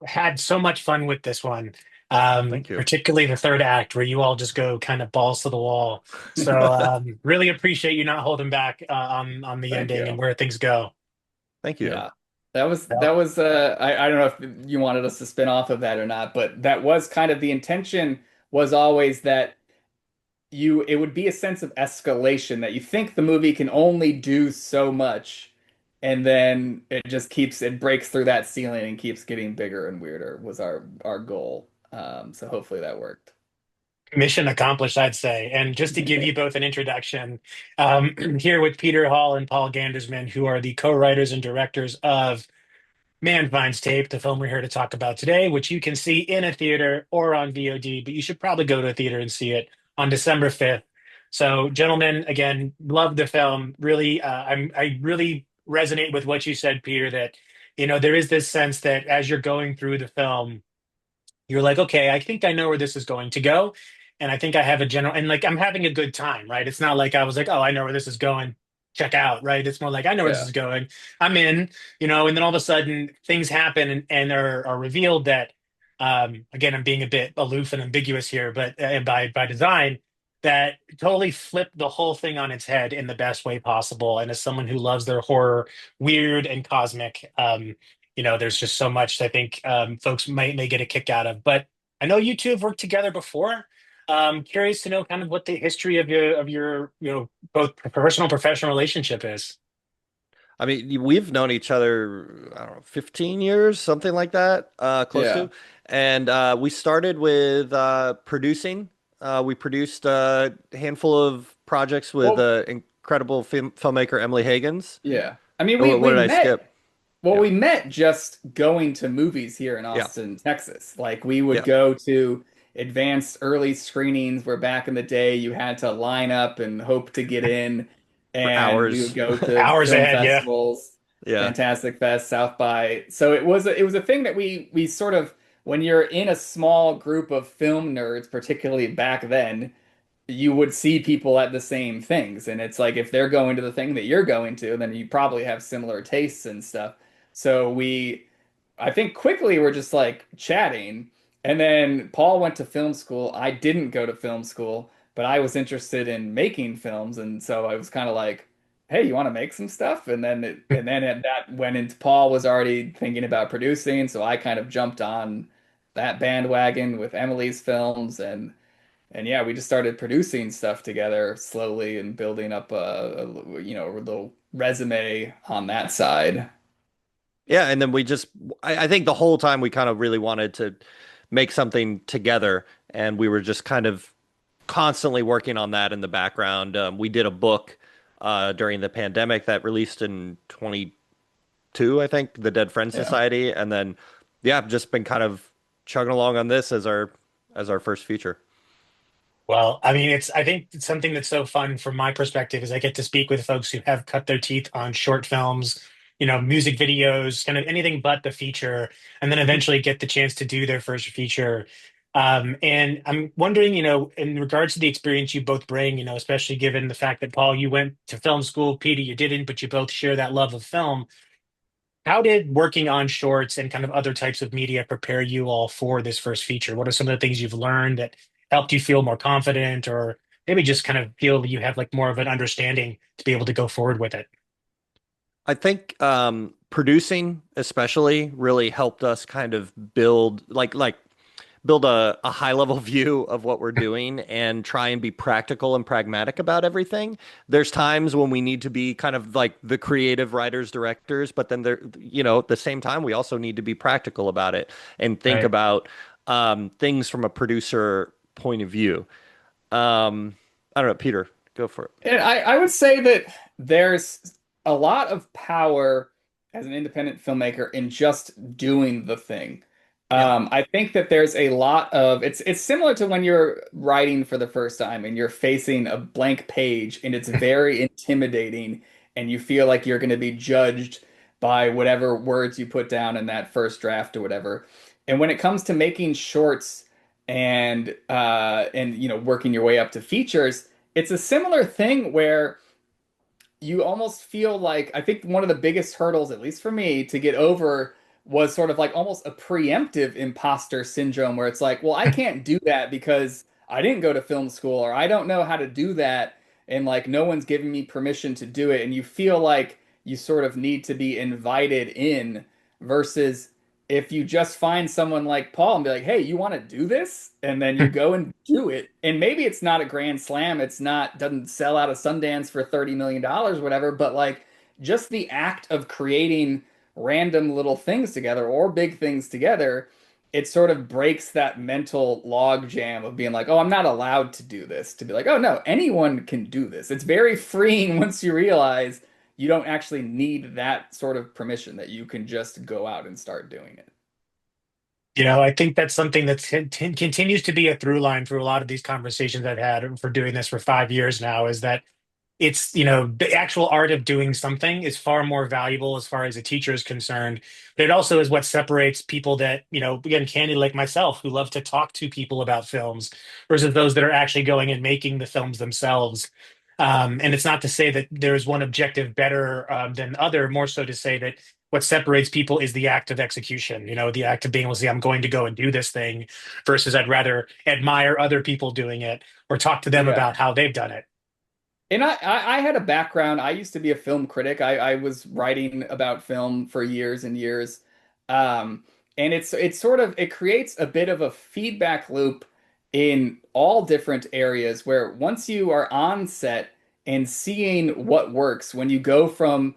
had so much fun with this one, Thank you. particularly the third act where you all just go kind of balls to the wall. So really appreciate you not holding back on the Thank ending and you. where things go. Thank you. Yeah. That Well, was I don't know if you wanted us to spin off of that or not, but that was kind of the intention was always that it would be a sense of escalation that you think the movie can only do so much, and then it breaks through that ceiling and keeps getting bigger and weirder was our goal. So hopefully that worked. mission accomplished, I'd say. And just to give you both an introduction, here with Peter Hall and Paul Gandersman, who are the co-writers and directors of Man Finds Tape, the film we're here to talk about today, which you can see in a theater or on VOD, but you should probably go to a theater and see it on December 5th. So, gentlemen, again, love the film. Really, I really resonate with what you said, Peter, that, there is this sense that as you're going through the film, you're like, okay, I think I know where this is going to go. And I think I have a general, and like I'm having a good time, right? It's not like I was like, oh, I know where this is going. Check out, right? It's more like I know where this Yeah. is going. I'm in, and then all of a sudden things happen and are revealed that, again, I'm being a bit aloof and ambiguous here, but by design, that totally flip the whole thing on its head in the best way possible. And as someone who loves their horror, weird and cosmic, there's just so much I think folks may get a kick out of. But I know you two have worked together before. Curious to know kind of what the history of your both personal and professional relationship is. I mean, we've known each other, I don't know, 15 years, something like that, close Yeah. to. And we started with producing. We produced a handful of projects with Well, incredible filmmaker Emily Higgins. yeah. I mean, Or what we did I skip? met. Well, Yeah. we met just going to movies here in Yeah. Austin, Texas. Like we would Yeah. go to advanced early screenings where back in the day you had to line up and hope to get in, For and we would hours. go to Hours film ahead, yeah. festivals, Yeah. Fantastic Fest, South by. So it was a thing that we sort of when you're in a small group of film nerds, particularly back then, you would see people at the same things. And it's like if they're going to the thing that you're going to, then you probably have similar tastes and stuff. So I think quickly we're just like chatting. And then Paul went to film school. I didn't go to film school, but I was interested in making films. And so I was kind of like, hey, you want to make some stuff? That went into Paul was already thinking about producing. So I kind of jumped on that bandwagon with Emily's films and yeah, we just started producing stuff together slowly and building up a little resume on that side. Yeah. And then I think the whole time we kind of really wanted to make something together. And we were just kind of constantly working on that in the background. We did a book during the pandemic that released in 22, I think, The Dead Friends Yeah. Society, and then yeah, I've just been kind of chugging along on this as our first feature. Well, I mean, I think it's something that's so fun from my perspective is I get to speak with folks who have cut their teeth on short films, music videos, kind of anything but the feature, and then eventually get the chance to do their first feature. And I'm wondering, in regards to the experience you both bring, especially given the fact that Paul, you went to film school, Peter, you didn't, but you both share that love of film. How did working on shorts and kind of other types of media prepare you all for this first feature? What are some of the things you've learned that helped you feel more confident, or maybe just kind of feel that you have like more of an understanding to be able to go forward with it? I think producing especially really helped us kind of build build a high level view of what we're doing and try and be practical and pragmatic about everything. There's times when we need to be kind of like the creative writers, directors, but then at the same time, we also need to be practical about it and think Right. about things from a producer point of view. I don't know, Peter, go for it. And I would say that there's a lot of power as an independent filmmaker in just doing the thing. Yeah. I think that there's a lot of it's similar to when you're writing for the first time and you're facing a blank page and it's very intimidating and you feel like you're going to be judged by whatever words you put down in that first draft or whatever. And when it comes to making shorts and working your way up to features, it's a similar thing where you almost feel like I think one of the biggest hurdles, at least for me, to get over was sort of like almost a preemptive imposter syndrome where it's like, well, I can't do that because I didn't go to film school or I don't know how to do that and like no one's giving me permission to do it. And you feel like you sort of need to be invited in versus if you just find someone like Paul and be like, hey, you want to do this? And then you go and do it. And maybe it's not a grand slam, it's not, doesn't sell out of Sundance for $30 million, whatever, but like just the act of creating random little things together or big things together, it sort of breaks that mental log jam of being like, oh, I'm not allowed to do this, to be like, oh, no, anyone can do this. It's very freeing once you realize you don't actually need that sort of permission, that you can just go out and start doing it. I think that's something that continues to be a through line through a lot of these conversations I've had for doing this for 5 years now is that the actual art of doing something is far more valuable as far as a teacher is concerned. But it also is what separates people that, again, candid like myself, who love to talk to people about films versus those that are actually going and making the films themselves. And it's not to say that there's one objective better than other, more so to say that what separates people is the act of execution, the act of being able to say, I'm going to go and do this thing versus I'd rather admire other people doing it or talk to them Yeah. about how they've done it. And I had a background. I used to be a film critic. I was writing about film for years and years. Um, and it's sort of it creates a bit of a feedback loop in all different areas where once you are on set and seeing what works, when you go from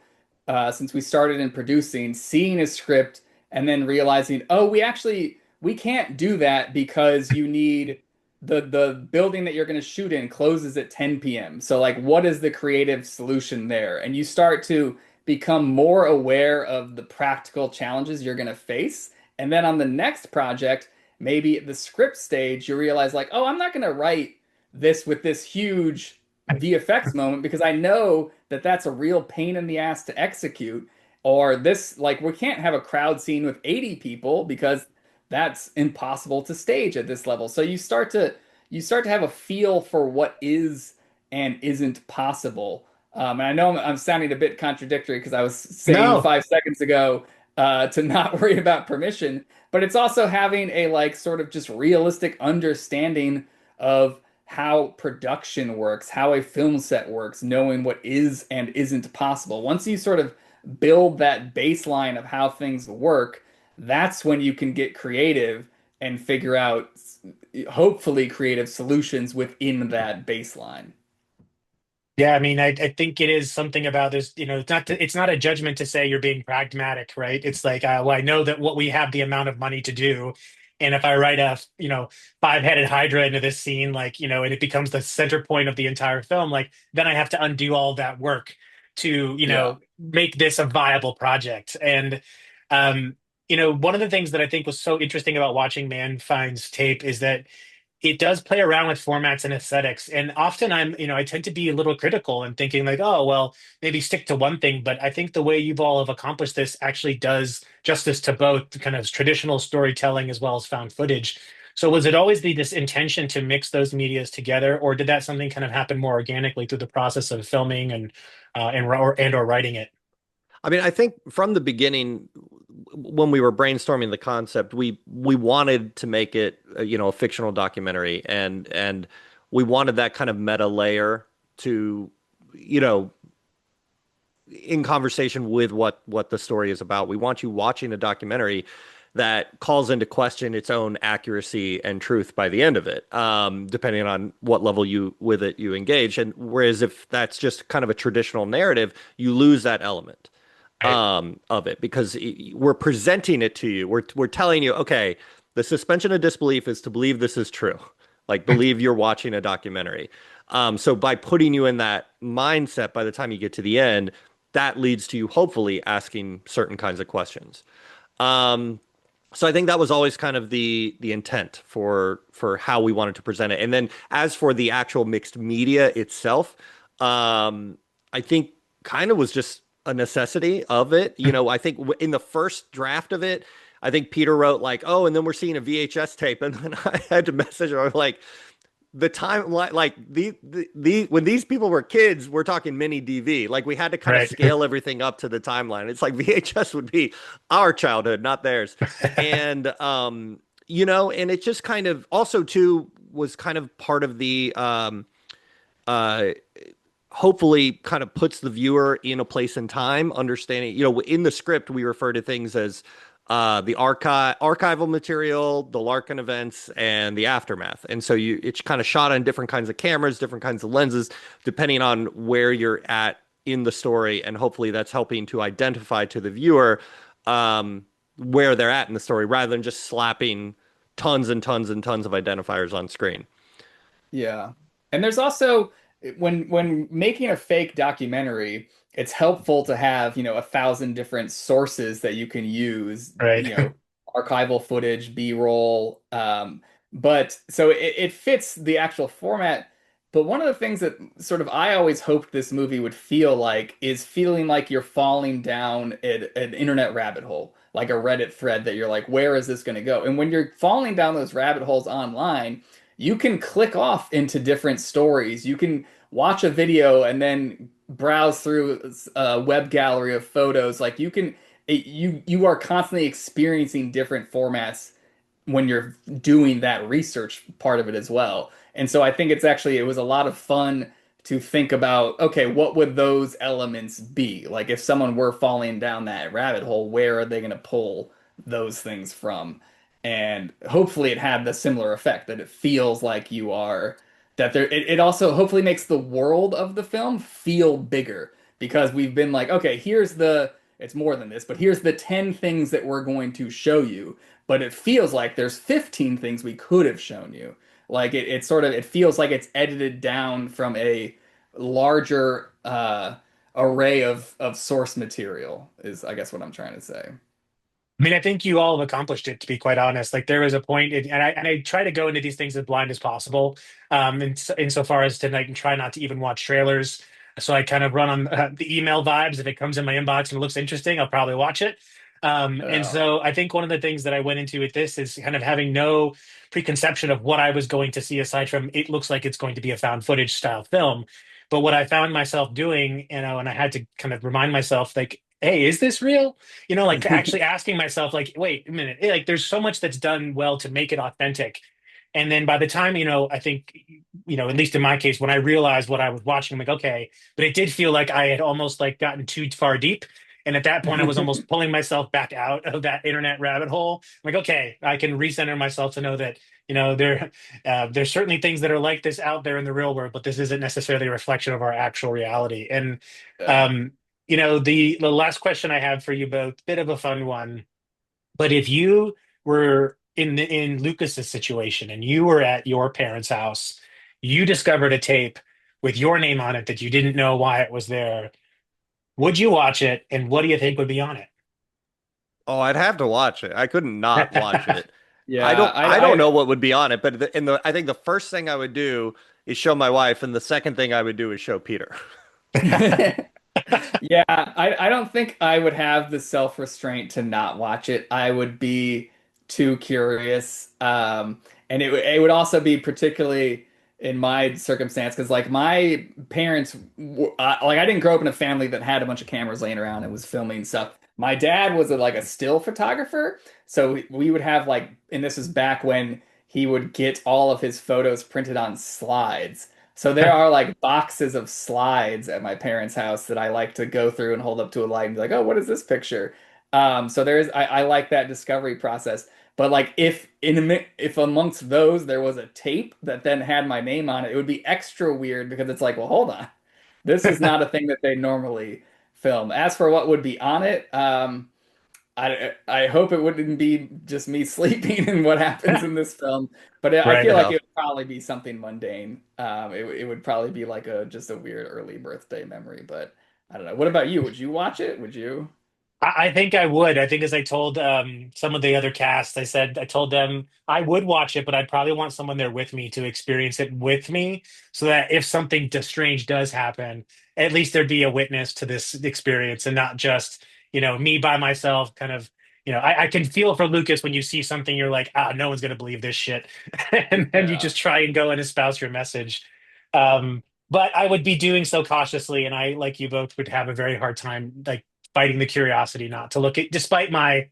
since we started in producing, seeing a script and then realizing, oh, we can't do that because you need the building that you're going to shoot in closes at 10 p.m. So like what is the creative solution there? And you start to become more aware of the practical challenges you're going to face. And then on the next project, maybe at the script stage, you realize like, oh, I'm not going to write this with this huge VFX moment because I know that that's a real pain in the ass to execute. Or this, like, we can't have a crowd scene with 80 people because that's impossible to stage at this level. So you start to have a feel for what is and isn't possible. And I know I'm sounding a bit contradictory because I was saying No. 5 seconds ago to not worry about permission, but it's also having a like sort of just realistic understanding of how production works, how a film set works, knowing what is and isn't possible. Once you sort of build that baseline of how things work, that's when you can get creative and figure out hopefully creative solutions within that baseline. Yeah, I mean, I think it is something about this, it's not a judgment to say you're being pragmatic, right? It's like, well, I know that what we have the amount of money to do. And if I write a, five-headed Hydra into this scene, like, and it becomes the center point of the entire film, like, then I have to undo all that work to, Yeah. make this a viable project. And, one of the things that I think was so interesting about watching Man Finds Tape is that it does play around with formats and aesthetics. And often I tend to be a little critical and thinking like, oh, well, maybe stick to one thing. But I think the way you've all have accomplished this actually does justice to both kind of traditional storytelling as well as found footage. So was it always this intention to mix those medias together, or did that something kind of happen more organically through the process of filming and or writing it? I mean, I think from the beginning, when we were brainstorming the concept, we wanted to make it, a fictional documentary, and we wanted that kind of meta layer to, you know, in conversation with what the story is about. We want you watching a documentary that calls into question its own accuracy and truth by the end of it, depending on what level you engage. And whereas if that's just kind of a traditional narrative, you lose that element Right. of it because we're presenting it to you. We're telling you, okay, the suspension of disbelief is to believe this is true, like believe you're watching a documentary. So by putting you in that mindset, by the time you get to the end, that leads to you hopefully asking certain kinds of questions. Um, so I think that was always kind of the intent for how we wanted to present it. And then as for the actual mixed media itself, I think kind of was just a necessity of it. I think in the first draft of it, I think Peter wrote like, "Oh, and then we're seeing a VHS tape," and then I had to message her like, the time like the when these people were kids, we're talking mini DV. Like we had to kind of Right. scale everything up to the timeline. It's like VHS would be our childhood, not theirs. And and it just kind of also too was kind of part of the uh hopefully kind of puts the viewer in a place and time, understanding, in the script, we refer to things as the archival material, the Larkin events, and the aftermath. And so it's kind of shot on different kinds of cameras, different kinds of lenses, depending on where you're at in the story. And hopefully that's helping to identify to the viewer where they're at in the story rather than just slapping tons and tons and tons of identifiers on screen. Yeah. And there's also when making a fake documentary, it's helpful to have, 1,000 different sources that you can use, Right. archival footage, B-roll. But so it fits the actual format. But one of the things that sort of I always hoped this movie would feel like is feeling like you're falling down an internet rabbit hole, like a Reddit thread that you're like, where is this going to go? And when you're falling down those rabbit holes online, you can click off into different stories. You can watch a video and then browse through a web gallery of photos. Like you are constantly experiencing different formats when you're doing that research part of it as well. And so I think it was a lot of fun to think about, okay, what would those elements be? Like if someone were falling down that rabbit hole, where are they going to pull those things from? And hopefully it had the similar effect that it feels like you are that there it also hopefully makes the world of the film feel bigger because we've been like, okay, it's more than this, but here's the 10 things that we're going to show you, but it feels like there's 15 things we could have shown you. Like it feels like it's edited down from a larger array of source material is I guess what I'm trying to say. I mean, I think you all have accomplished it, to be quite honest. Like there was a point, and I try to go into these things as blind as possible, insofar as to like try not to even watch trailers. So I kind of run on the email vibes. If it comes in my inbox and it looks interesting, I'll probably watch it. And Oh, so I think one of the things that I went into with this is kind of having no preconception of what I was going to see aside from it looks like it's going to be a found footage style film. But what I found myself doing, and I had to kind of remind myself, like, hey, is this real? Like actually asking myself, like, wait a minute, like there's so much that's done well to make it authentic. And then by the time, I think, at least in my case, when I realized what I was watching, I'm like, okay, but it did feel like I had almost like gotten too far deep. And at that point, I was almost pulling myself back out of that internet rabbit hole. I'm like, okay, I can recenter myself to know that, there's certainly things that are like this out there in the real world, but this isn't necessarily a reflection of our actual reality. And yeah. um, the last question I have for you both, bit of a fun one, but if you were in Lucas's situation and you were at your parents' house, you discovered a tape with your name on it that you didn't know why it was there. Would you watch it, and what do you think would be on Oh, I'd have to watch it. I couldn't not watch it? it. I Yeah, don't I don't know what would be on it, but I think the first thing I would do is show my wife, and the second thing I would do is show Peter. I Yeah, I don't think I would have the self-restraint to not watch it. I would be too curious. And it would also be particularly in my circumstance because like my parents like I didn't grow up in a family that had a bunch of cameras laying around and was filming stuff. My dad was like a still photographer, so we would have like, and this is back when he would get all of his photos printed on slides. So there are like boxes of slides at my parents' house that I like to go through and hold up to a light and be like, oh, what is this picture? So I like that discovery process. But like if amongst those there was a tape that then had my name on it, it would be extra weird because it's like, well, hold on. This is not a thing that they normally film. As for what would be on it, I hope it wouldn't be just me sleeping and what happens in this film, but I Right. feel like No. it would probably be something mundane. It would probably be like a just a weird early birthday memory, but I don't know. What about you? Would you watch it? Would you? I think I would. I think as I told some of the other cast, I told them I would watch it, but I'd probably want someone there with me to experience it with me, so that if something strange does happen, at least there'd be a witness to this experience and not just me by myself, kind of I can feel for Lucas when you see something, you're like, ah, no one's going to believe this shit. And then you Yeah. just try and go and espouse your message. Um, but I would be doing so cautiously. And I, like you both, would have a very hard time, like, fighting the curiosity not to look at, despite my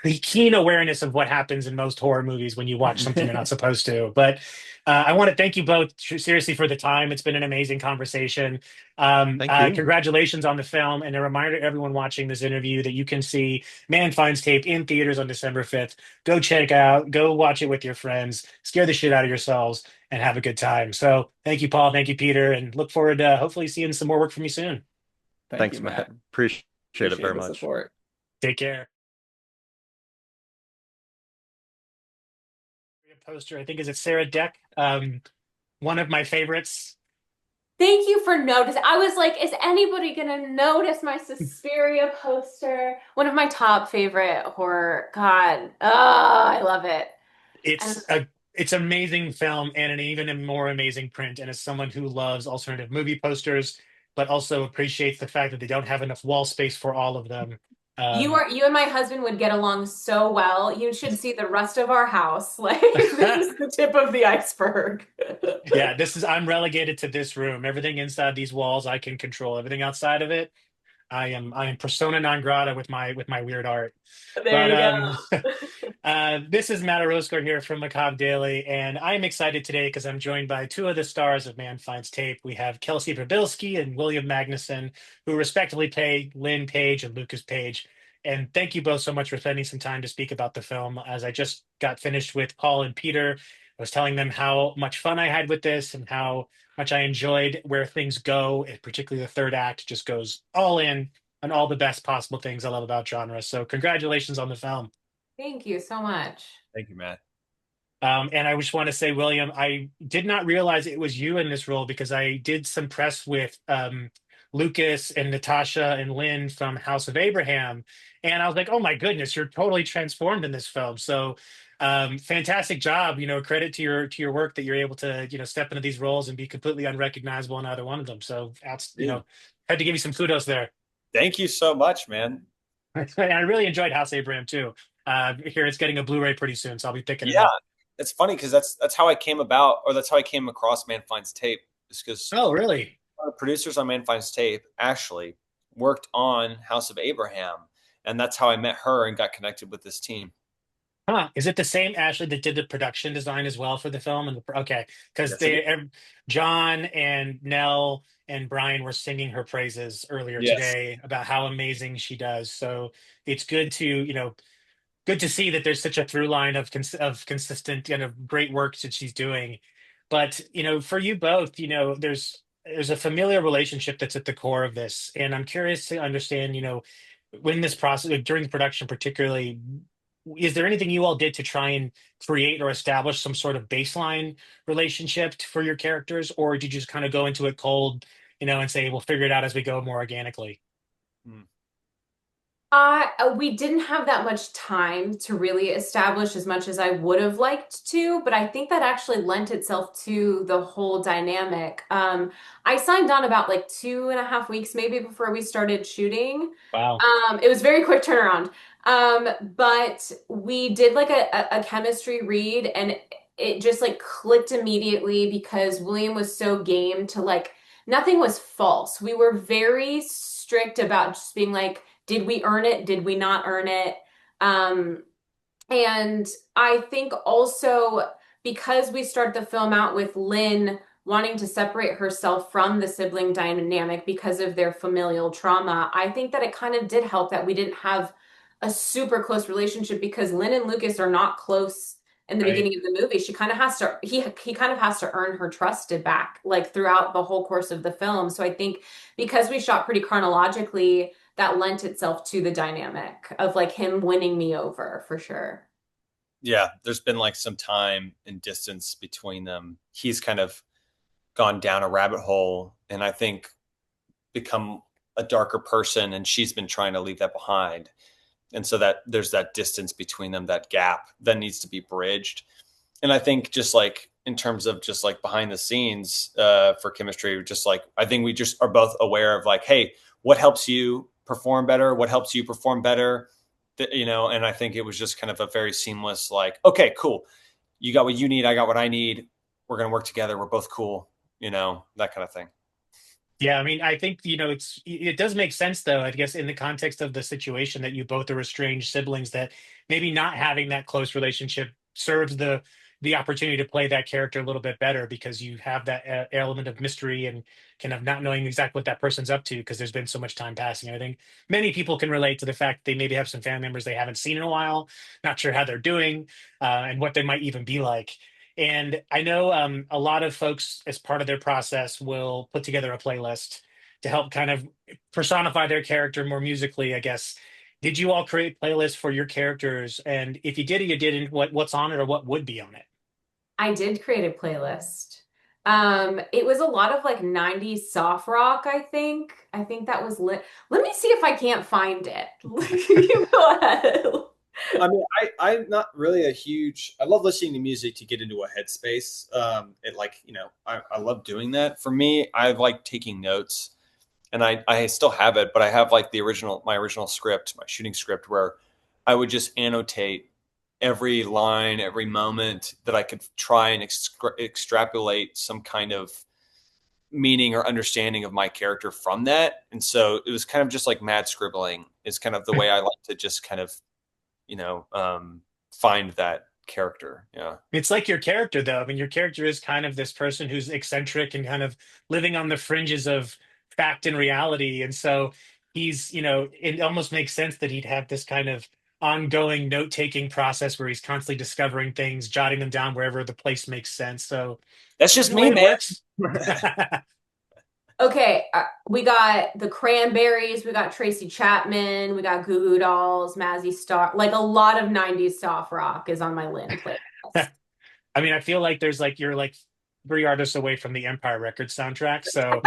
the keen awareness of what happens in most horror movies when you watch something you're not supposed to. But I want to thank you both seriously for the time. It's been an amazing conversation. Thank you. Congratulations on the film, and a reminder to everyone watching this interview that you can see Man Finds Tape in theaters on December 5th. Go check out, go watch it with your friends, scare the shit out of yourselves, and have a good time. So thank you, Paul. Thank you, Peter, and look forward to hopefully seeing some more work from you soon. Thank you, Thanks, Matt. Matt. Appreciate it Appreciate very the much. support. Take care. Poster, I think, is it Sarah Deck? One of my favorites. Thank you for noticing. I was like, is anybody gonna notice my Suspiria poster? One of my top favorite horror. God, oh, I love it. And It's amazing film and an even more amazing print. And as someone who loves alternative movie posters, but also appreciates the fact that they don't have enough wall space for all of them. Um, you and my husband would get along so well. You should see the rest of our house. Like this is the tip of the iceberg. yeah, I'm relegated to this room. Everything inside these walls I can control. Everything outside of it, I am persona non grata with my weird art. There But you go. this is Matt Orozco here from Macabre Daily, and I'm excited today because I'm joined by two of the stars of Man Finds Tape. We have Kelsey Pribilski and William Magnuson, who respectively play Lynn Page and Lucas Page. And thank you both so much for spending some time to speak about the film. As I just got finished with Paul and Peter, I was telling them how much fun I had with this and how much I enjoyed where things go, and particularly the third act just goes all in on all the best possible things I love about genre. So congratulations on the film. Thank you so much. Thank you, Matt. And I just want to say, William, I did not realize it was you in this role because I did some press with Lucas and Natasha and Lynn from House of Abraham. And I was like, oh my goodness, you're totally transformed in this film. So fantastic job. Credit to your work that you're able to, step into these roles and be completely unrecognizable in either one of them. So that's, Dude, had to give you some kudos there. thank you so much, man. And I really enjoyed House of Abraham too. Here it's getting a Blu-ray pretty soon, so I'll be picking it Yeah, up. it's funny because that's how I came about, or that's how I came across Man Finds Tape. Is because Oh, really? one of the producers on Man Finds Tape actually worked on House of Abraham, and that's how I met her and got connected with this team. Huh. Is it the same Ashley that did the production design as well for the film? Okay, because Yes, it is. John and Nell and Brian were singing her praises earlier Yes. today about how amazing she does. So it's good to, good to see that there's such a through line of consistent kind of great work that she's doing. But for you both, there's a familiar relationship that's at the core of this, and I'm curious to understand, when this process during the production, particularly, is there anything you all did to try and create or establish some sort of baseline relationship for your characters, or did you just kind of go into it cold, and say we'll figure it out as we go more organically? Hmm. We didn't have that much time to really establish as much as I would have liked to, but I think that actually lent itself to the whole dynamic. I signed on about like 2.5 weeks maybe before we started shooting. Wow. It was very quick turnaround. But we did like a chemistry read and it just like clicked immediately because William was so game to like nothing was false. We were very strict about just being like, did we earn it? Did we not earn it? Um, and I think also because we start the film out with Lynn wanting to separate herself from the sibling dynamic because of their familial trauma, I think that it kind of did help that we didn't have a super close relationship because Lynn and Lucas are not close in the Right. beginning of the movie. She kind of has to he kind of has to earn her trust back like throughout the whole course of the film. So I think because we shot pretty chronologically, that lent itself to the dynamic of like him winning me over for sure. Yeah, there's been like some time and distance between them. He's kind of gone down a rabbit hole, and I think become a darker person, and she's been trying to leave that behind. And so that there's that distance between them, that gap that needs to be bridged. And I think just like in terms of just like behind the scenes for chemistry, just like I think we just are both aware of like, hey, what helps you perform better? What helps you perform better? And I think it was just kind of a very seamless, like, okay, cool. You got what you need. I got what I need. We're going to work together. We're both cool, that kind of thing. Yeah, I mean, I think, it does make sense though, I guess in the context of the situation that you both are estranged siblings, that maybe not having that close relationship serves the opportunity to play that character a little bit better, because you have that element of mystery and kind of not knowing exactly what that person's up to because there's been so much time passing. I think many people can relate to the fact that they maybe have some family members they haven't seen in a while, not sure how they're doing, and what they might even be like. And I know a lot of folks, as part of their process, will put together a playlist to help kind of personify their character more musically, I guess. Did you all create playlists for your characters? And if you did or you didn't, what's on it or what would be on it? I did create a playlist. It was a lot of like 90s soft rock, I think. I think that was lit. Let me see if I can't find it. You go ahead. I mean, I'm not really I love listening to music to get into a headspace. I love doing that. For me, I like taking notes, and I still have it, but I have like my original script, my shooting script, where I would just annotate every line, every moment that I could try and extrapolate some kind of meaning or understanding of my character from that. And so it was kind of just like mad scribbling is kind of the way I like to just kind of, find that character. Yeah. It's like your character, though. I mean, your character is kind of this person who's eccentric and kind of living on the fringes of fact and reality. And so it almost makes sense that he'd have this kind of ongoing note-taking process where he's constantly discovering things, jotting them down wherever the place makes sense. So That's just the me, way it man. works. Okay, we got the Cranberries, we got Tracy Chapman, we got Goo Goo Dolls, Mazzy Star. Like a lot of 90s soft rock is on my Lynn playlist. I mean, I feel like you're like 3 artists away from the Empire Records soundtrack. So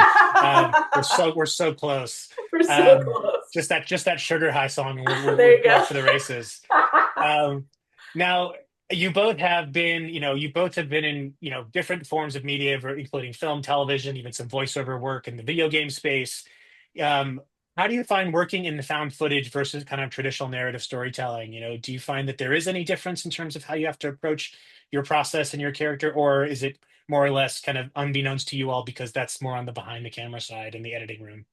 we're so close. We're so close. Just that sugar high song, and There you we're go. off to the races. Now you both have been in different forms of media, including film, television, even some voiceover work in the video game space. Um, how do you find working in the found footage versus kind of traditional narrative storytelling? Do you find that there is any difference in terms of how you have to approach your process and your character, or is it more or less kind of unbeknownst to you all because that's more on the behind the camera side in the editing room?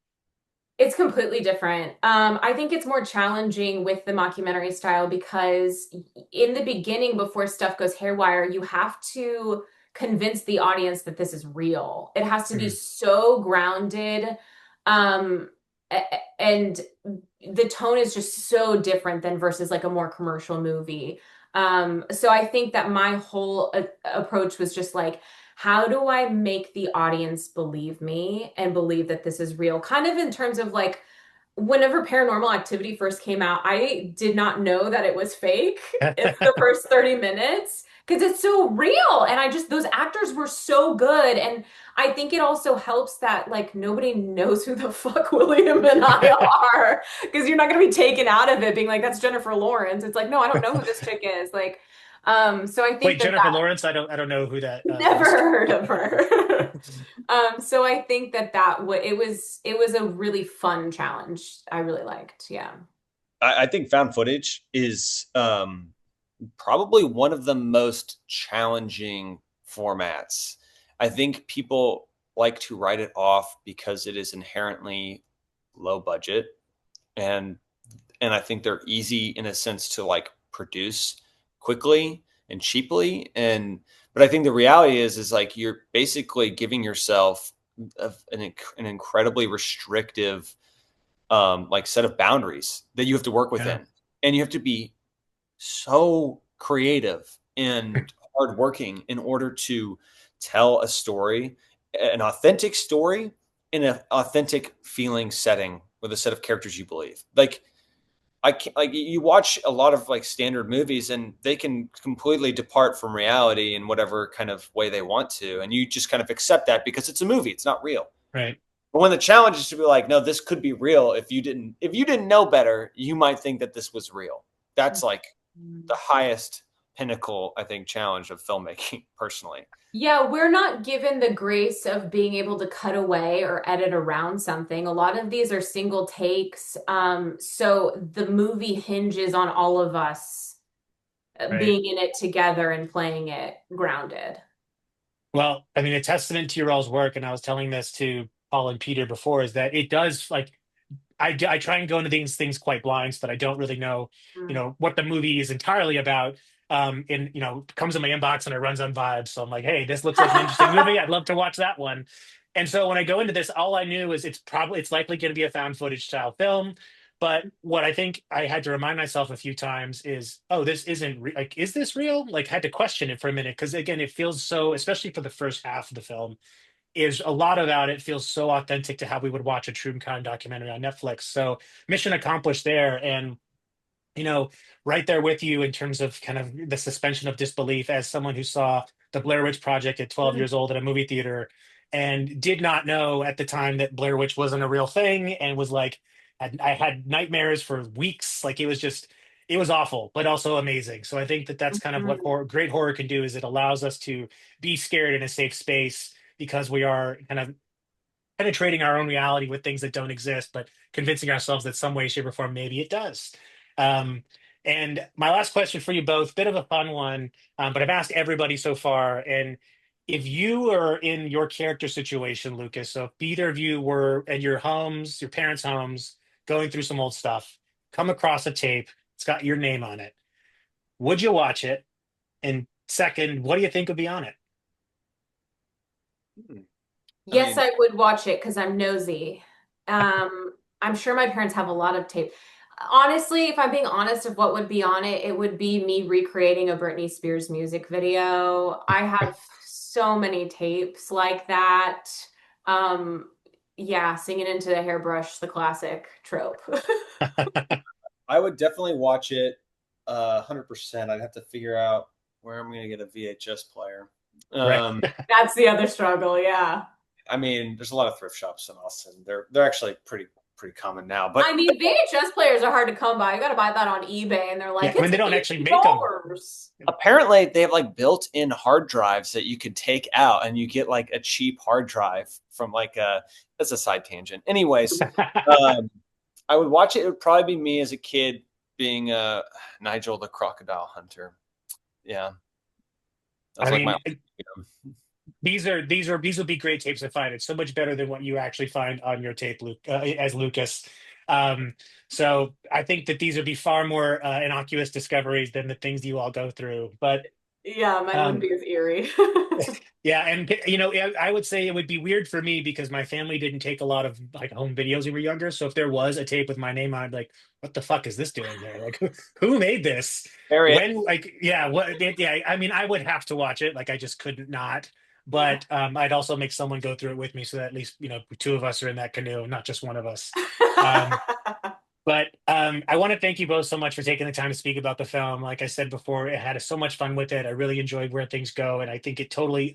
It's completely different. I think it's more challenging with the mockumentary style because in the beginning, before stuff goes haywire, you have to convince the audience that this is real. It has to be so grounded. And the tone is just so different than versus like a more commercial movie. So I think that my whole approach was just like, how do I make the audience believe me and believe that this is real? Kind of in terms of like, whenever Paranormal Activity first came out, I did not know that it was fake in the first 30 minutes because it's so real. And those actors were so good. And I think it also helps that like nobody knows who the fuck William and I are because you're not going to be taken out of it being like, that's Jennifer Lawrence. It's like, no, I don't know who this chick is. Like, so I think Wait, Jennifer Lawrence? I don't know who that never is. heard of her. So I think that it was a really fun challenge. I really liked. Yeah. I think found footage is probably one of the most challenging formats. I think people like to write it off because it is inherently low budget, and I think they're easy in a sense to like produce quickly and cheaply. But I think the reality is like you're basically giving yourself an incredibly restrictive like set of boundaries that you have to work within, and you have to be so creative and hardworking in order to tell a story, an authentic story in an authentic feeling setting with a set of characters you believe. Like I can't, like you watch a lot of like standard movies and they can completely depart from reality in whatever kind of way they want to, and you just kind of accept that because it's a movie, it's not real. Right. But when the challenge is to be like, no, this could be real. If you didn't know better, you might think that this was real. That's like the highest pinnacle, I think, challenge of filmmaking personally. Yeah, we're not given the grace of being able to cut away or edit around something. A lot of these are single takes. So the movie hinges on all of us Right. being in it together and playing it grounded. Well, I mean, a testament to your all's work, and I was telling this to Paul and Peter before, is that it does like I try and go into these things quite blind so that I don't really know, Mm. what the movie is entirely about. And comes in my inbox and it runs on vibes. So I'm like, hey, this looks like an interesting movie. I'd love to watch that one. And so when I go into this, all I knew is it's likely going to be a found footage style film. But what I think I had to remind myself a few times is, oh, this isn't like, is this real? Like, had to question it for a minute because again, it feels so, especially for the first half of the film is a lot about it feels so authentic to how we would watch a true crime documentary on Netflix. So mission accomplished there. And right there with you in terms of kind of the suspension of disbelief as someone who saw the Blair Witch Project at 12 Mm. years old at a movie theater and did not know at the time that Blair Witch wasn't a real thing and was like, I had nightmares for weeks. Like it was awful, but also amazing. So I think that that's kind of what Mhm. great horror can do is it allows us to be scared in a safe space because we are kind of penetrating our own reality with things that don't exist, but convincing ourselves that some way, shape, or form, maybe it does. Um, and my last question for you both, bit of a fun one, but I've asked everybody so far. And if you are in your character situation, Lucas, so if either of you were at your homes, your parents' homes, going through some old stuff, come across a tape, it's got your name on it. Would you watch it? And second, what do you think would be on it? Hmm. I Yes, mean, I would watch it because I'm nosy. I'm sure my parents have a lot of tape. Honestly, if I'm being honest of what would be on it, it would be me recreating a Britney Spears music video. I have so many tapes like that. Um, yeah, singing into the hairbrush, the classic trope. I would definitely watch it 100%. I'd have to figure out where I'm going to get a VHS player. Right. That's the other struggle, yeah. I mean, there's a lot of thrift shops in Austin. They're actually pretty common now. But I mean, VHS players are hard to come by. You got to buy that on eBay, and they're Yeah, like, I mean, it's they don't actually make them. $80. apparently they have like built-in hard drives that you could take out and you get like a cheap hard drive from like a that's a side tangent. Anyways, um, I would watch it. It would probably be me as a kid being Nigel the crocodile hunter. Yeah, that I was like my mean, these would be great tapes to find. It's so much better than what you actually find on your tape, Luke, as Lucas. Um, so I think that these would be far more innocuous discoveries than the things you all go through. But Yeah, mine wouldn't um, be as eerie. yeah, and I would say it would be weird for me because my family didn't take a lot of like home videos when we were younger. So if there was a tape with my name on, I'd be like, what the fuck is this doing here? Like, who made this? Harriet. When, like, yeah, yeah. I mean, I would have to watch it. Like, I just couldn't not. Yeah. But I'd also make someone go through it with me so that at least two of us are in that canoe, not just one of us. Um, but I want to thank you both so much for taking the time to speak about the film. Like I said before, I had so much fun with it. I really enjoyed where things go, and I think it totally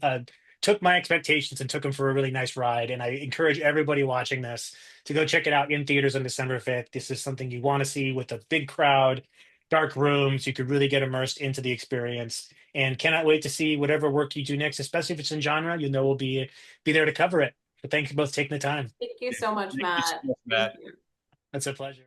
took my expectations and took them for a really nice ride. And I encourage everybody watching this to go check it out in theaters on December 5th. This is something you want to see with a big crowd, dark rooms. You could really get immersed into the experience, and cannot wait to see whatever work you do next, especially if it's in genre. We'll be there to cover it. But thank you both for taking the time. Thank you so much, Thank you so Matt. much, Thank Matt. you. It's a pleasure.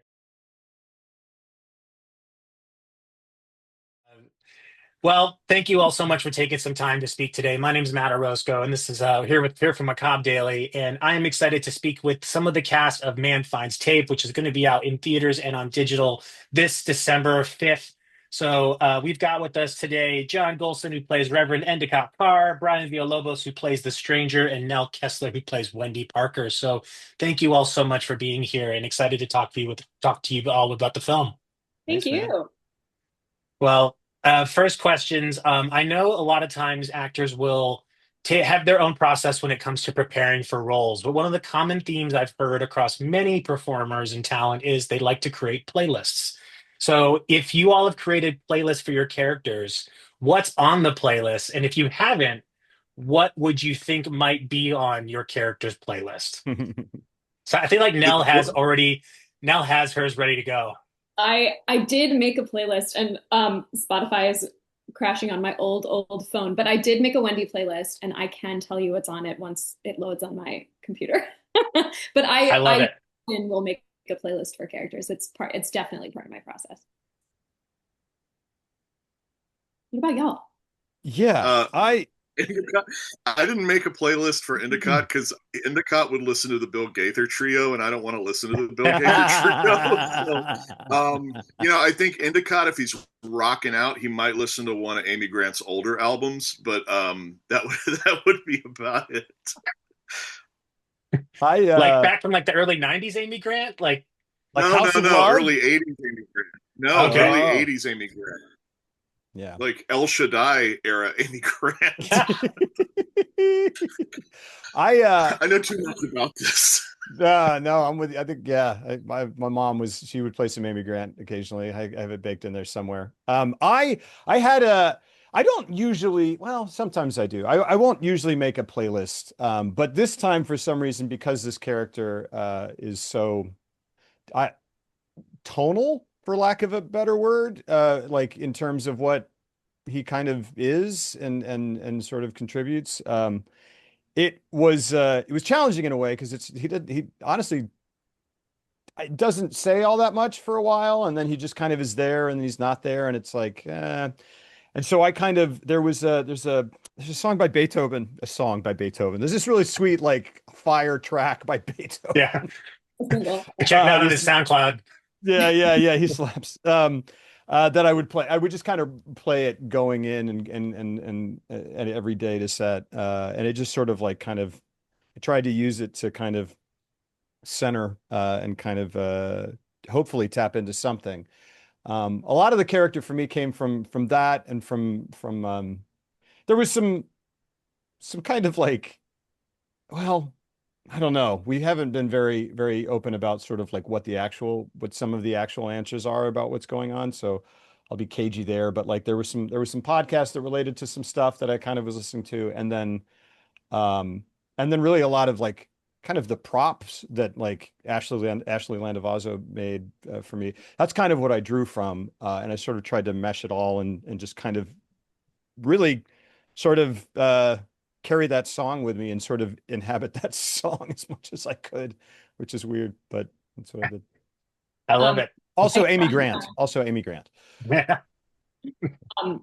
Well, thank you all so much for taking some time to speak today. My name is Matt Orozco, and this is here from Macabre Daily, and I am excited to speak with some of the cast of Man Finds Tape, which is going to be out in theaters and on digital this December 5th. So we've got with us today John Gholson, who plays Reverend Endicott Carr, Brian Villalobos, who plays the Stranger, and Nell Kessler, who plays Wendy Parker. So thank you all so much for being here, and excited to talk to you all about the film. Thank Thanks, man. you. Well, first questions. I know a lot of times actors will have their own process when it comes to preparing for roles, but one of the common themes I've heard across many performers and talent is they like to create playlists. So, if you all have created playlists for your characters, what's on the playlist? And if you haven't, what would you think might be on your character's playlist? So, I feel like Nell has hers ready to go. I did make a playlist and Spotify is crashing on my old phone, but I did make a Wendy playlist, and I can tell you what's on it once it loads on my computer. But I love I it. will make a playlist for characters. It's definitely part of my process. What about y'all? Yeah, Endicott. I didn't make a playlist for Endicott because Endicott would listen to the Bill Gaither trio, and I don't want to listen to the Bill Gaither trio. So, I think Endicott, if he's rocking out, he might listen to one of Amy Grant's older albums, but that would be about it. Like back from like the early '90s, Amy Grant, like House of no, Love? early '80s Amy Grant. No, Okay. early '80s Amy Grant. Yeah. Like El Shaddai era Amy Grant. I know too much about this. No, I'm with you. I think, yeah, my mom she would play some Amy Grant occasionally. I have it baked in there somewhere. I don't usually, well, sometimes I do. I won't usually make a playlist. But this time for some reason, because this character is so tonal, for lack of a better word, like in terms of what he kind of is and sort of contributes. It was challenging in a way because he honestly it doesn't say all that much for a while, and then he just kind of is there and he's not there, and it's like and so I kind of there's a song by Beethoven, There's this really sweet like fire track by Beethoven. Yeah. Check that on his SoundCloud. Yeah, he slaps. That I would play. I would just kind of play it going in and every day to set. And it just sort of like I tried to use it to kind of center and kind of hopefully tap into something. A lot of the character for me came from that and from there was some kind of like, well, I don't know. We haven't been very, very open about sort of like what some of the actual answers are about what's going on. So I'll be cagey there. But like there was some podcasts that related to some stuff that I kind of was listening to, and then really a lot of like kind of the props that like Ashley Landavazo made for me. That's kind of what I drew from, and I sort of tried to mesh it all and just kind of really sort of carry that song with me and sort of inhabit that song as much as I could, which is weird, but that's what I did. I love it. Also, Amy Grant. Yeah.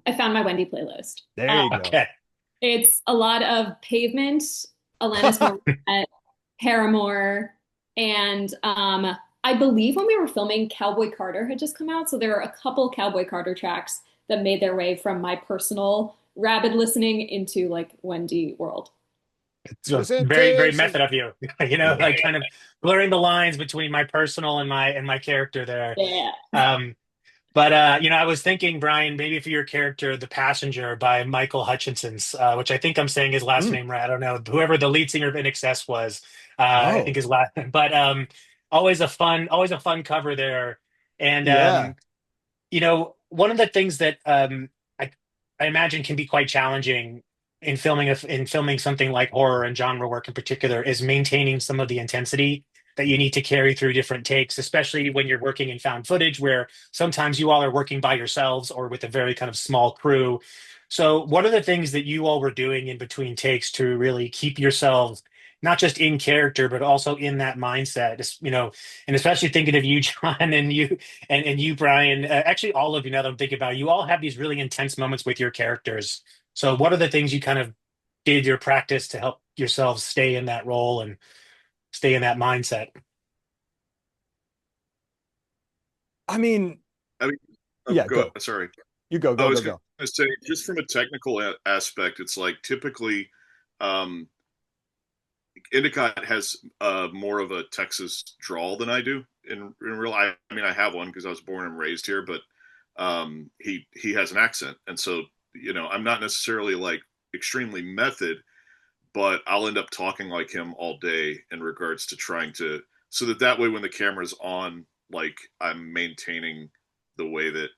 I found my Wendy playlist. There you go. Okay. It's a lot of Pavement, Alanis Morissette, Paramore, and I believe when we were filming, Cowboy Carter had just come out, so there are a couple Cowboy Carter tracks that made their way from my personal rabid listening into like Wendy world. It's very, very method of you, like kind of blurring the lines between my personal and my character there. Yeah. But I was thinking, Brian, maybe for your character, The Passenger by Michael Hutchinson's, which I think I'm saying his last name right. I don't know. Whoever the lead singer of INXS was, I think his last name. But always a fun cover there. And one of the things that I imagine can be quite challenging in filming something like horror and genre work in particular is maintaining some of the intensity that you need to carry through different takes, especially when you're working in found footage, where sometimes you all are working by yourselves or with a very kind of small crew. So what are the things that you all were doing in between takes to really keep yourselves not just in character, but also in that mindset, and especially thinking of you, John, and you, Brian, actually all of you, now that I'm thinking about it, you all have these really intense moments with your characters. So what are the things you kind of did your practice to help yourselves stay in that role and stay in that mindset? Yeah, go. Sorry. You go. I was going to say, just from a technical aspect, it's like typically Endicott has more of a Texas drawl than I do in real life. I mean, I have one because I was born and raised here, but he has an accent. And so, I'm not necessarily like extremely method, but I'll end up talking like him all day in regards to trying to, so that way when the camera's on, like I'm maintaining the way that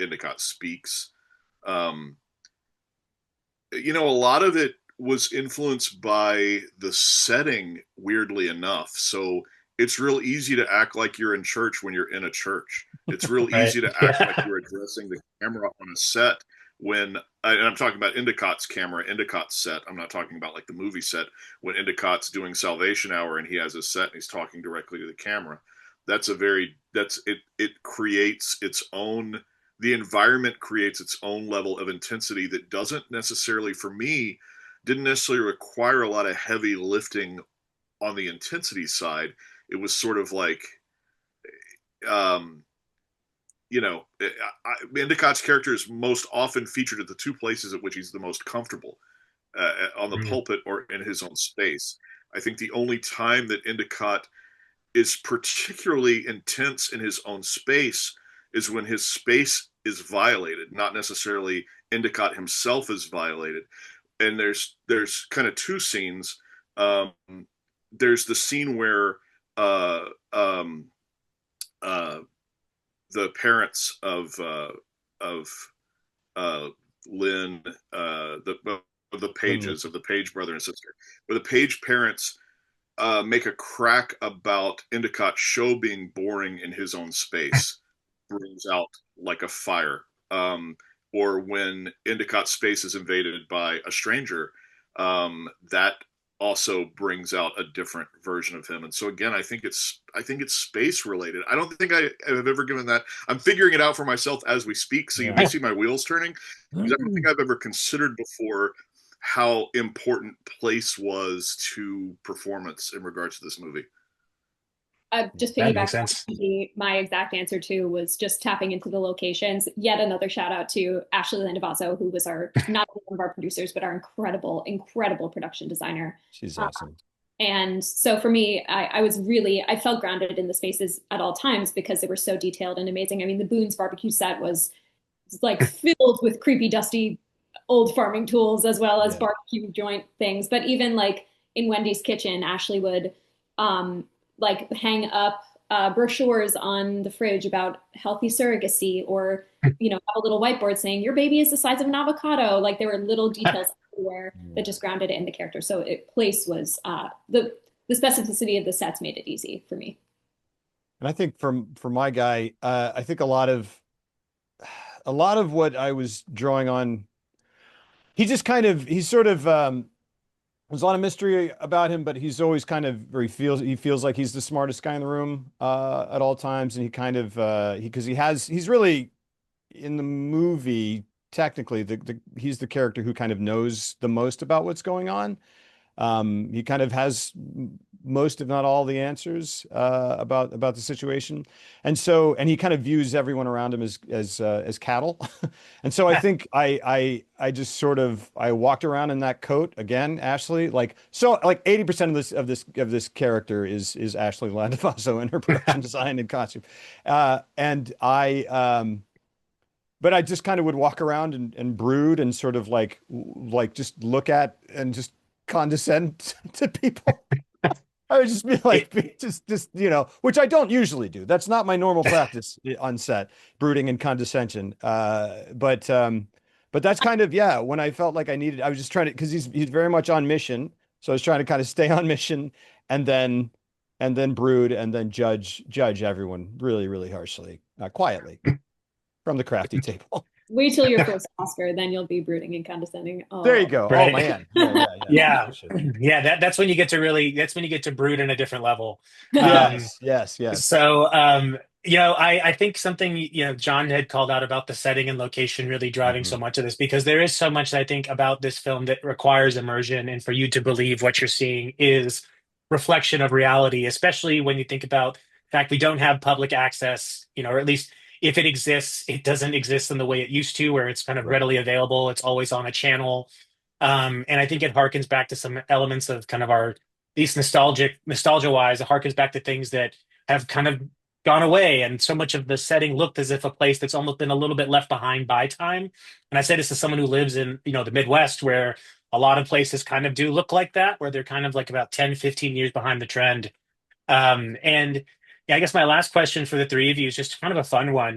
Endicott speaks. A lot of it was influenced by the setting, weirdly enough. So it's real easy to act like you're in church when you're in a church. It's real easy to act like you're addressing the camera on a set when, and I'm talking about Endicott's camera, Endicott's set. I'm not talking about like the movie set when Endicott's doing Salvation Hour and he has his set and he's talking directly to the camera. It creates its own, the environment creates its own level of intensity that doesn't necessarily, for me, didn't necessarily require a lot of heavy lifting on the intensity side. It was sort of like, Endicott's character is most often featured at the two places at which he's the most comfortable, on the pulpit or in his own space. I think the only time that Endicott is particularly intense in his own space is when his space is violated, not necessarily Endicott himself is violated. And there's kind of two scenes. There's the scene where the parents of Lynn, the Pages, of the Page brother and sister, where the Page parents make a crack about Endicott's show being boring in his own space, brings out like a fire. Or when Endicott's space is invaded by a stranger, that also brings out a different version of him. And so again, I think it's space related. I don't think I have ever given that. I'm figuring it out for myself as we speak. So you may see my wheels turning, because I don't think I've ever considered before how important place was to performance in regards to this movie. Just That makes piggyback, sense. my exact answer too was just tapping into the locations. Yet another shout out to Ashley Landavazo, who was not only one of our producers, but our incredible production designer. She's awesome. And so for me, I felt grounded in the spaces at all times because they were so detailed and amazing. I mean, the Boone's barbecue set was like filled with creepy, dusty, old farming tools, as well as barbecue joint things. But even like in Wendy's kitchen, Ashley would like hang up brochures on the fridge about healthy surrogacy, or have a little whiteboard saying your baby is the size of an avocado. Like there were little details everywhere that just grounded it in the character. So place was the specificity of the sets made it easy for me. And I think for my guy, I think a lot of what I was drawing on, he's sort of there's a lot of mystery about him, but he's always kind of he feels like he's the smartest guy in the room at all times, and he kind of he's really in the movie technically he's the character who kind of knows the most about what's going on. He kind of has most, if not all, the answers about the situation, and he kind of views everyone around him as cattle. And so I think I just sort of walked around in that coat again, Ashley. Like 80% of this character is Ashley Landavazo and her production design and costume, but I just kind of would walk around and brood and sort of like just look at and just condescend to people. I would just be like, just which I don't usually do. That's not my normal practice on set, brooding and condescension. But that's kind of, when I felt like I was just trying to, because he's very much on mission. So I was trying to kind of stay on mission and then brood and then judge everyone really, really harshly, quietly from the crafty table. Wait till your first Oscar, then you'll be brooding and condescending. Oh. There you go. Right. Oh man. Yeah. That's when you get to brood in a different level. Yes. So, I think something, John had called out about the setting and location really driving so much of this, because there is so much, I think, about this film that requires immersion, and for you to believe what you're seeing is reflection of reality, especially when you think about the fact we don't have public access, or at least if it exists, it doesn't exist in the way it used to, where it's kind of readily available. It's always on a channel. And I think it harkens back to some elements of kind of our, at least nostalgia-wise, it harkens back to things that have kind of gone away. And so much of the setting looked as if a place that's almost been a little bit left behind by time. And I say this as someone who lives in, the Midwest, where a lot of places kind of do look like that, where they're kind of like about 10, 15 years behind the trend. I guess my last question for the three of you is just kind of a fun one.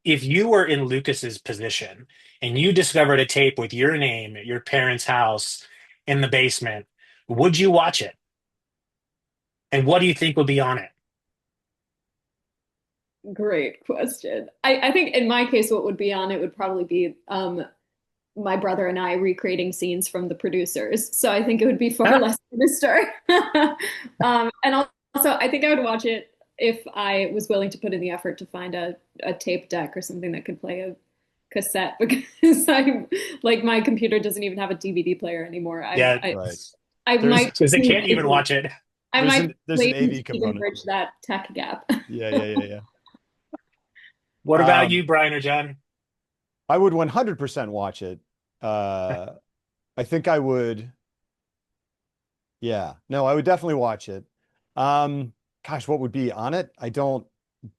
If you were in Lucas's position and you discovered a tape with your name at your parents' house in the basement, would you watch it? And what do you think would be on it? Great question. I think in my case, what would be on it would probably be my brother and I recreating scenes from the producers. So I think it would be far less sinister. And also, I think I would watch it if I was willing to put in the effort to find a tape deck or something that could play a cassette, because my computer doesn't even have a DVD player anymore. Yeah, I might because they can't even watch it. I might there's an AV even component. bridge that tech gap. Yeah. What about you, Brian or John? I would 100% watch it. I think I would. Yeah, no, I would definitely watch it. Gosh, what would be on it?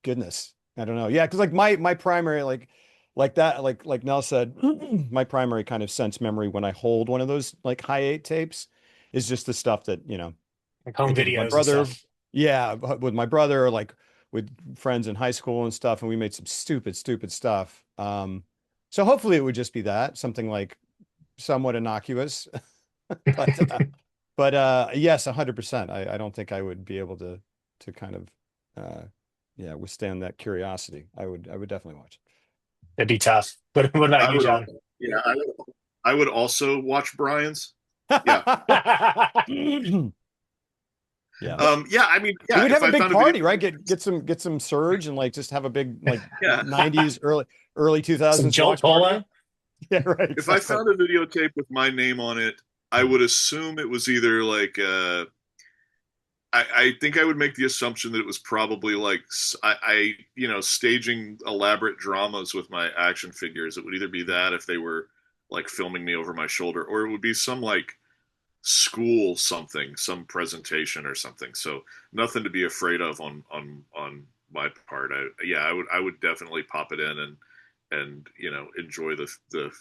Goodness, I don't know. Yeah, because like my primary like that, like Nell said, my primary kind of sense memory when I hold one of those like high 8 tapes is just the stuff that, Like home I did with videos my and brother. stuff. Yeah, with my brother, or like with friends in high school and stuff, and we made some stupid stuff. So hopefully it would just be that, something like somewhat innocuous. But yes, 100%. I don't think I would be able to kind of withstand that curiosity. I would definitely watch it. It'd be tough. But what about I you, would, John? yeah, I would also watch Brian's. Yeah. Yeah. I mean, yeah, We would have if a I big found party, video, right? Get some Surge and like just have a big like yeah. 90s, early 2000s Some Jolt watch party. Cola? Yeah, right. If I found a videotape with my name on it, I would assume it was either like I think I would make the assumption that it was probably like staging elaborate dramas with my action figures. It would either be that if they were like filming me over my shoulder, or it would be some like school something, some presentation or something. So nothing to be afraid of on my part. I would definitely pop it in and enjoy the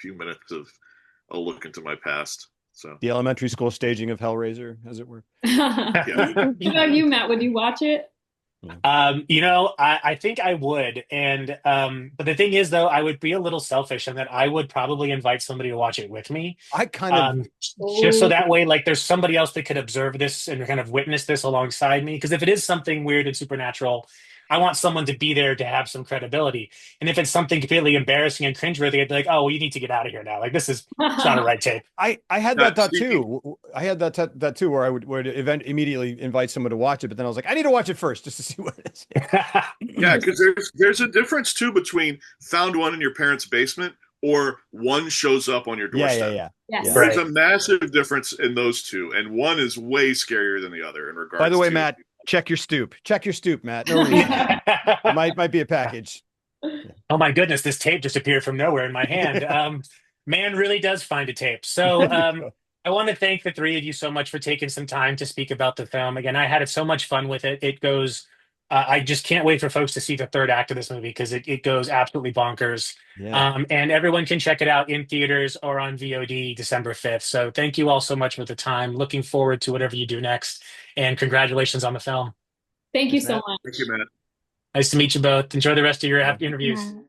few minutes of a look into my past. So The elementary school staging of Hellraiser, as it were. What about you, Matt? Would you watch it? I think I would. And but the thing is though, I would be a little selfish in that I would probably invite somebody to watch it with me. I kind of Just so that way, like there's somebody else that could observe this and kind of witness this alongside me. Because if it is something weird and supernatural, I want someone to be there to have some credibility. And if it's something completely embarrassing and cringeworthy, I'd be like, oh, well, you need to get out of here now. Like it's not a right tape. I had that thought too. I had that too, where I would immediately invite someone to watch it, but then I was like, I need to watch it first just to see what it is. yeah, because there's a difference too between found one in your parents' basement or one shows up on your doorstep. Yeah. Yes. There's a massive difference in those two, and one is way scarier than the other in regards. By the way, to, Matt, check your stoop, Matt. No reason. might be a package. Oh my goodness, this tape just appeared from nowhere in my hand. Man really does find a tape. So I want to thank the three of you so much for taking some time to speak about the film. Again, I had so much fun with it. It goes, I just can't wait for folks to see the third act of this movie because it goes absolutely bonkers. Yeah. And everyone can check it out in theaters or on VOD December 5th. So thank you all so much for the time. Looking forward to whatever you do next. And congratulations on the film. Thank you so much. Thank you, Matt. Nice to meet you both. Enjoy the rest of your interviews. Yeah.